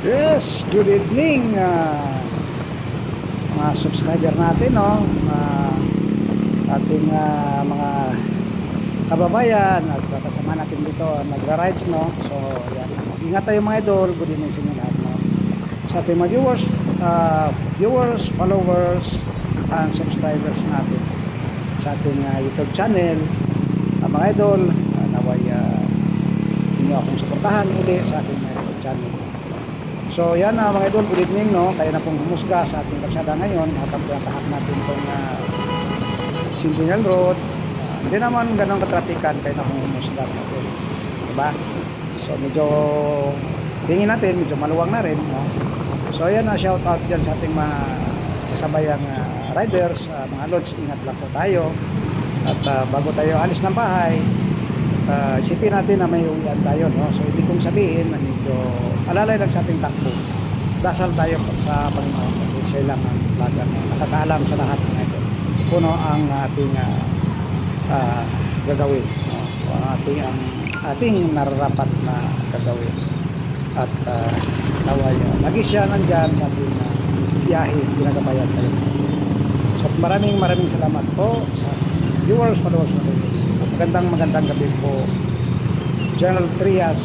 Yes, good evening mga subscriber natin, no? Ating mga kababayan at kasama natin dito nagra-rides, no? So, yan. Ingat tayo mga idol. Good evening sa inyo lahat, no? Sa ating mga viewers, followers, and subscribers natin sa ating YouTube channel, mga idol, naway inyo akong suportahan uli sa ating YouTube channel. So yan mga idol, good evening, no? Kaya na pong humusga sa ating kalsada ngayon habang pinatahan natin itong Centennial Road. Hindi naman ganun katrapikan, kaya na pong humusga natin, diba? So medyo tingin natin, medyo maluwang na rin, no? So yan, shout out dyan sa ating mga kasabayang riders, mga lords, ingat lang po tayo. At bago tayo alis ng bahay, isipin natin na may uwian tayo, no? So hindi kong sabihin na medyo alalay lang sa ating takbo. Dasal tayo sa Panginoon kasi siya lang ang lagang nakakaalam sa lahat ng ito. Kuno ang ating gagawin, no? Ang ating nararapat na gagawin. At naway lagi siya nandyan sa ating biyahe, ginagabayan tayo. So maraming salamat po sa viewers, followers natin. Magandang gabi po, General Trias